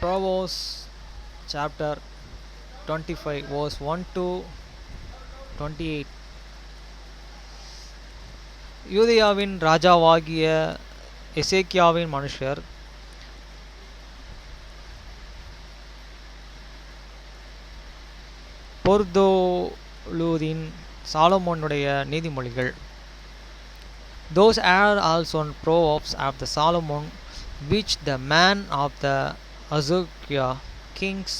Proverbs chapter 25 verse 1 to 28. யூதேயாவின் ராஜாவாகிய எசேக்கியாவின் மனுஷர் பொர்தோலூதின் சாலமோனுடைய நீதிமொழிகள். Those are also proverbs of the Solomon, which the man of the Azukya kings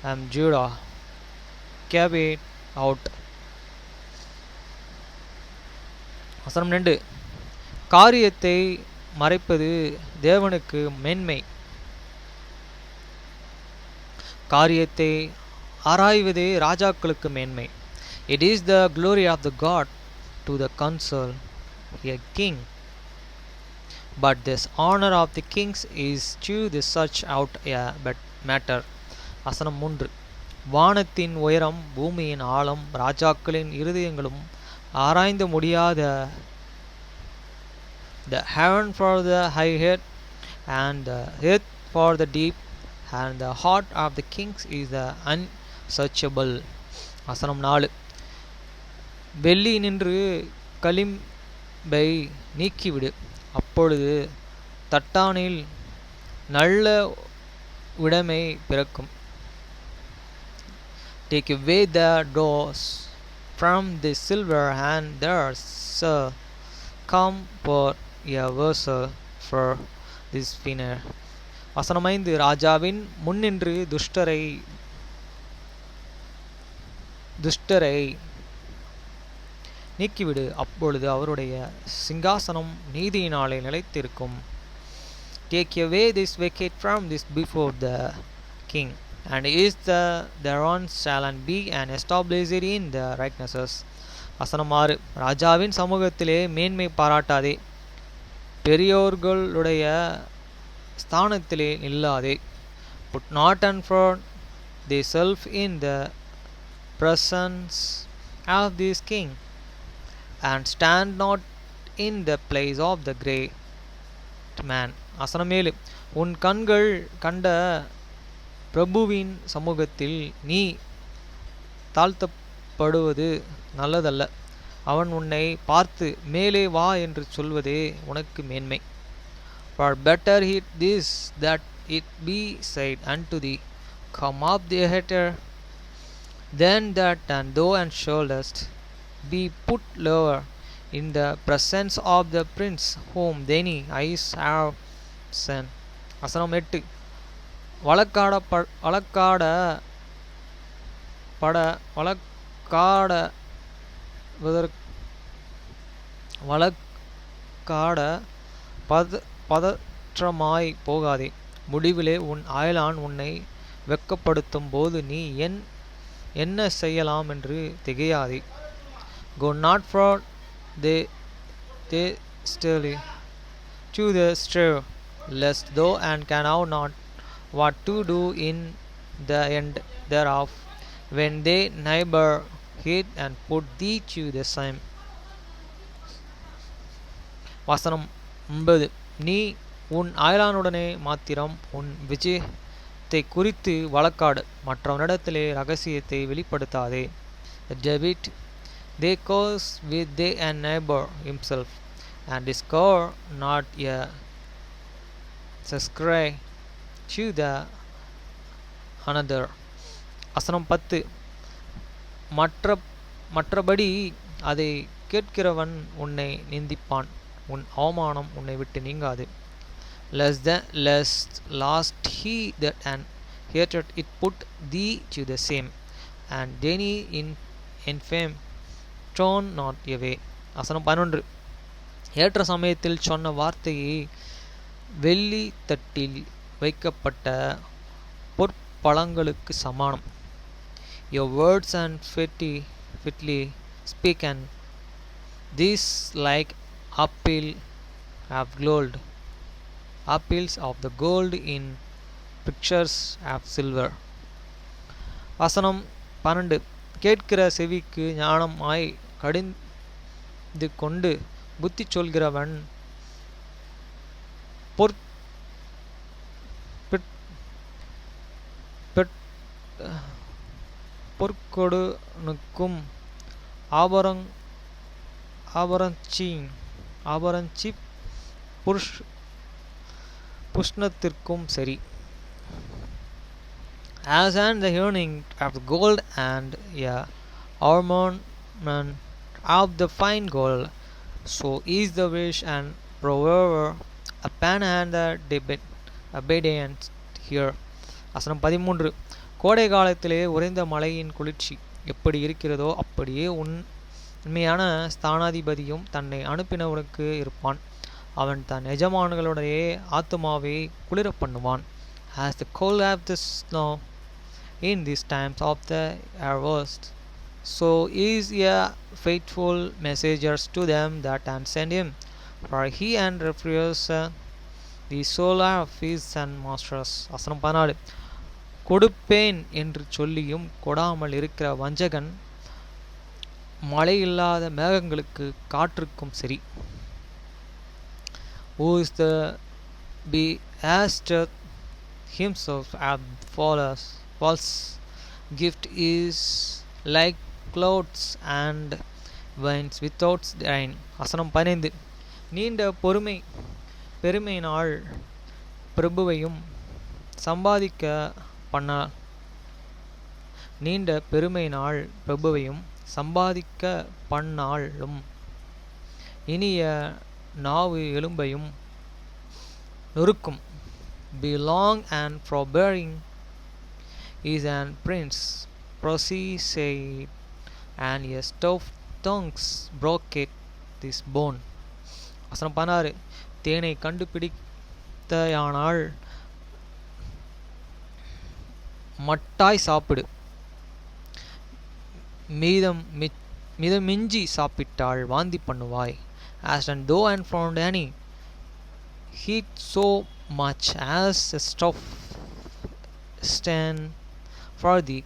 and Judah carried out. வசனம் 2. காரியத்தை மறைப்பது தேவனுக்கு மேன்மை, காரியத்தை ஆராய்வதே ராஜாக்களுக்கு மேன்மை. It is the glory of the God to the counsel a king, but this honor of the kings is to the search out a matter. வசனம் 3. வானத்தின் உயரம் பூமியின் ஆழம் ராஜாக்களின் இருதயங்களும் ஆராய்ந்து முடியாத. The heaven for the high head and the earth for the deep, and the heart of the kings is the unsearchable. வசனம் 4. வெள்ளி நின்று களிம்பை நீக்கிவிடு, அப்பொழுது தட்டானில் நல்ல உடைமை பிறக்கும். Take away the dross from the silver, and there shall come forth a vessel for this finer. வசனம் 5. ராஜாவின் முன்னின்று துஷ்டரை நீக்கிவிடு, அப்பொழுது அவருடைய சிங்காசனம் நீதியினாலே நிலைத்திருக்கும். Take away this wicked from this before the king, and is thereon shall be and established in the righteousness. வசனம் 6. ராஜாவின் சமூகத்திலே மேன்மை பாராட்டாதே, பெரியோர்களுடைய ஸ்தானத்திலே நில்லாதே. Put not and front thyself in the presence of this king, and stand not in the place of the great man. வசனம் 7. உன் கண்கள் கண்ட பிரபுவின் சமூகத்தில் நீ தாழ்த்தப்படுவது நல்லதல்ல, அவன் உன்னை பார்த்து மேலே வா என்று சொல்வதே உனக்கு மேன்மை. For better it is that it be said unto thee, Come up hither, than that and thou and shouldest be put lower in the presence of the prince whom thine eyes have seen. வசனம் 8. பதற்றமாய் போகாதே, முடிவிலே உன் அயலான் உன்னை வெட்கப்படுத்தும் போது நீ என்ன செய்யலாம் என்று திகையாதே. Go not for the stily to the stir, lest thou and can have not what to do in the end thereof, when they neighbor hid and put thee to the same. வசனம் 9. நீ உன் அயலானுடனே மாத்திரம் உன் விஜயத்தை குறித்து வழக்காடு, மற்றவனிடத்திலே ரகசியத்தை வெளிப்படுத்தாதே. David, they cause with they and neighbor himself, and discover not a subscribe to the another. வசனம் 10. மற்றபடி அதை கேட்கிறவன் உன்னை நிந்திப்பான், உன் அவமானம் உன்னை விட்டு நீங்காது. Lest last he that and hated it put thee to the same, and then in fame turn not away. வசனம் 11. ஏற்ற சமயத்தில் சொன்ன வார்த்தையை வெள்ளி தட்டில் வைக்கப்பட்ட பொற்பழங்களுக்கு சமானம். Your words and fitly speak, and this like apple of gold, apples of the gold in pictures of silver. வசனம் 12. கேட்கிற செவிக்கு ஞானமாய் கடிந்து கொண்டு புத்தி சொல்கிறவன் பொற்கொடுனுக்கும் ஆபரங் ஆபரஞ்சி ஆபரஞ்சி புஷ்ணத்திற்கும் சரி. As and the earning of gold and a ornament of the fine gold, so is the wish and proverb upon and the obedient here. வசனம் 13. கோடை காலத்திலே உறைந்த மலையின் குளிர்ச்சி எப்படி இருக்கிறதோ அப்படியே உண்மையான ஸ்தானாதிபதியும் தன்னை அனுப்பினவனுக்கு இருப்பான். அவன் தன் எஜமான்களுடைய ஆத்துமாவை குளிர பண்ணுவான். As the cold of the snow in these times of the harvest, so is a faithful messenger to them that send him, for he and refreshes the soul of his son masters. வசனம் 14. கொடுப்பேன் என்று சொல்லியும் கொடாமல் இருக்கிற வஞ்சகன் மழை இல்லாத மேகங்களுக்கு காற்றுக்கும் சரி. Who is the beasteth himself at false gift is like clouds and winds without rain. வசனம் 15. நீண்ட பெருமையினால் பிரபுவையும் சம்பாதிக்க பண்ணாலும் இனிய நாவு எலும்பையும் நொறுக்கும். Be long and forbearing is an prince proceed, and a stout tongues broketh this bone. வசனம் 16. தேனை கண்டுபிடித்தாயானால் மட்டாய் சாப்பிடு, மிதமிஞ்சி சாப்பிட்டால் வாந்தி பண்ணுவாய். As and though and found any, heat so much as a stuff stand for thee,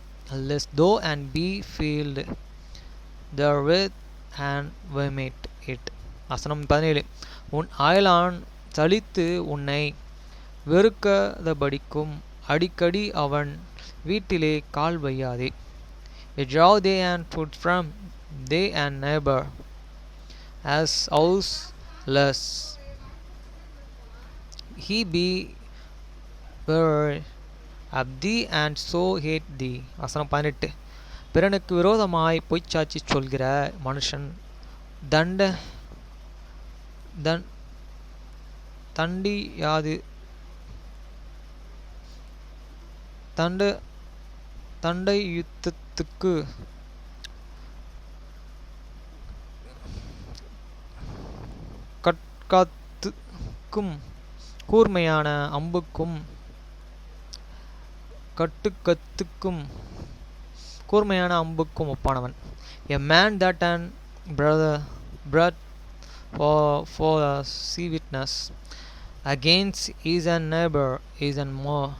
lest thou and be filled therewith and vomit it. வசனம் 17. உன் அயலான் சலித்து உன்னை வெறுக்கதபடிக்கும் அடிக்கடி அவன் வீட்டிலே கால் வையாதே. Withdraw they and put from they and neighbor as houseless he be were of thee and so hate thee. வசனம் 18. பிறனுக்கு விரோதமாய் பொய்ச்சாட்சி சொல்கிற மனுஷன் தண்டையுத்தத்துக்கு கட்காத்துக்கும் கூர்மையான அம்புக்கும் கட்டுக்கத்துக்கும் கூர்மையான அம்புக்கும் ஒப்பானவன். A man that and brought for a sea witness against his neighbor is an more,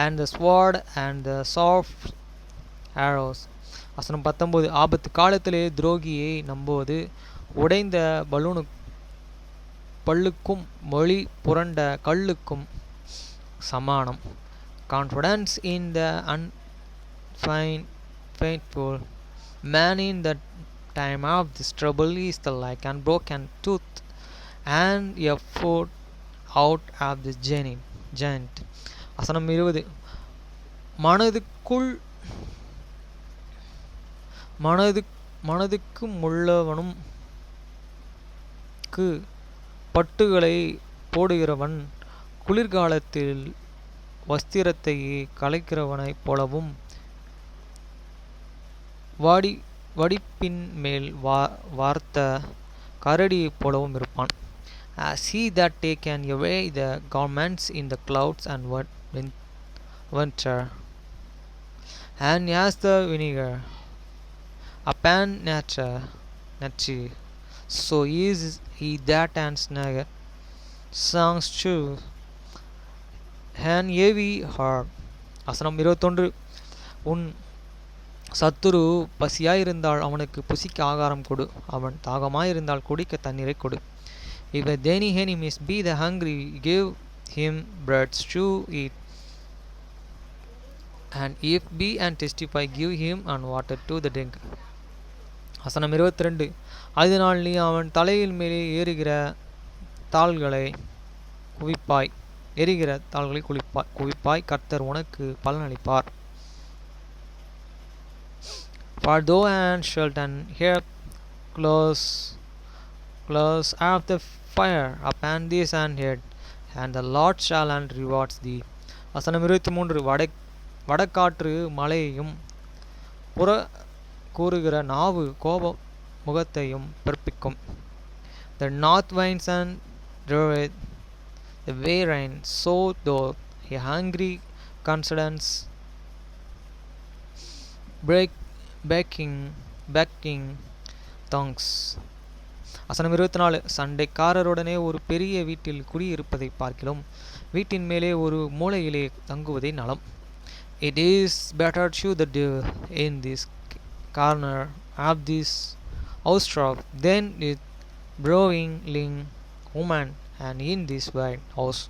and the sword and the soft arrows. வசனம் 19. ஆபத்து காலத்திலே துரோகியை நம்புவது உடைந்த பல்லுக்கும் மொழி புரண்ட கல்லுக்கும் சமானம். Confidence in the unfaithful man in the time of this trouble is the like and broken tooth and a foot out of the giant. வசனம் 20. மனதுக்கு முள்ளவனும் பட்டுகளை போடுகிறவன் குளிர்காலத்தில் வஸ்திரத்தை கலைக்கிறவனைப் போலவும் வடிப்பின் மேல் வார்த்த கரடியைப் போலவும் இருப்பான். As he that taken away the garments in the clouds and winter, and as the vinegar upon nature, so is he that and snare songs to an heavy heart. வசனம் 21. உன் சத்துரு பசியாயிருந்தால் அவனுக்கு புசிக்க ஆகாரம் கொடு, அவன் தாகமாயிருந்தால் குடிக்க தண்ணீரை கொடு. If thine enemies be the hungry, give him bread to eat. and if be and testify, give him and water to the drink. வசனம் 22. அதனால் நீ அவன் தலையில் மேலே ஏறுகிற தாள்களை குவிப்பாய் எரிகிற தாள்களை குவிப்பாய் கர்த்தர் உனக்கு பலனளிப்பார். For thou and shalt and hear close of the fire upon this and head, and the Lord shall and rewards thee. வசனம் 23. வடக்காற்று மழையையும் புற கூறுகிற நாவு கோப முகத்தையும் பிறப்பிக்கும். The north winds and draweth the way rain, so doth a hungry countenance backing tongues. வசனம் 24. சண்டைக்காரருடனே ஒரு பெரிய வீட்டில் குடியிருப்பதை பார்க்கிலும் வீட்டின் மேலே ஒரு மூலையிலே தங்குவதே நலம். It is better to the deer in this corner of this housetop than with browing woman and in this white house.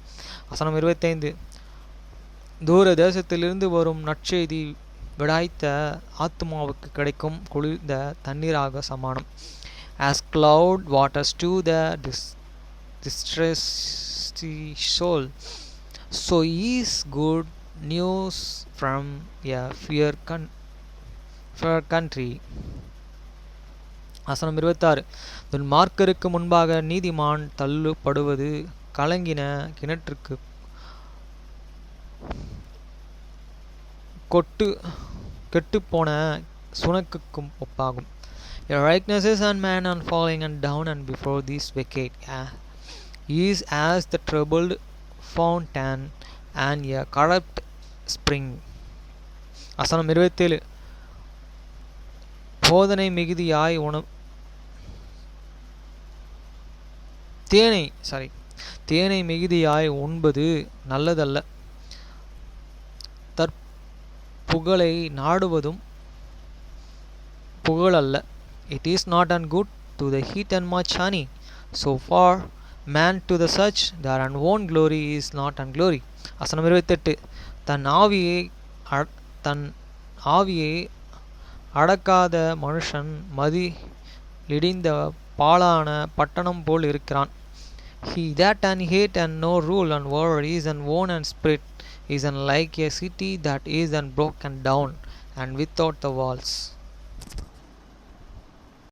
வசனம் 25. தூர தேசத்திலிருந்து வரும் நற்செய்தி விடாய்த்த ஆத்துமாவுக்கு கிடைக்கும் குளிர்ந்த தண்ணீராக சமானம். As cloud waters to the distressed soul, so is good news from a fair country. வசனம் 26. துன்மார்க்கருக்கு முன்பாக நீதிமான் தள்ளுப்படுவது கலங்கின கிணற்றுக்கு கெட்டுப்போன சுனக்குக்கும் ஒப்பாகும். Your righteousness and man and falling and down and before this wicked is as the troubled fountain and a corrupt spring. வசனம் 27. போதனை மிகுதியாய் தேனை மிகுதியாய் உண்பது நல்லதல்ல, தற்புகழை நாடுவதும் புகழல்ல. It is not and good to the heat and much honey, so far man to the such their own glory is not and glory. வசனம் 28. தன் ஆவியை அடக்காத மனுஷன் மதிலிடிந்த பாழான பட்டணம் போல் இருக்கிறான். He that and hate and no rule and war is and own and spirit is and like a city that is and broken down and without the walls.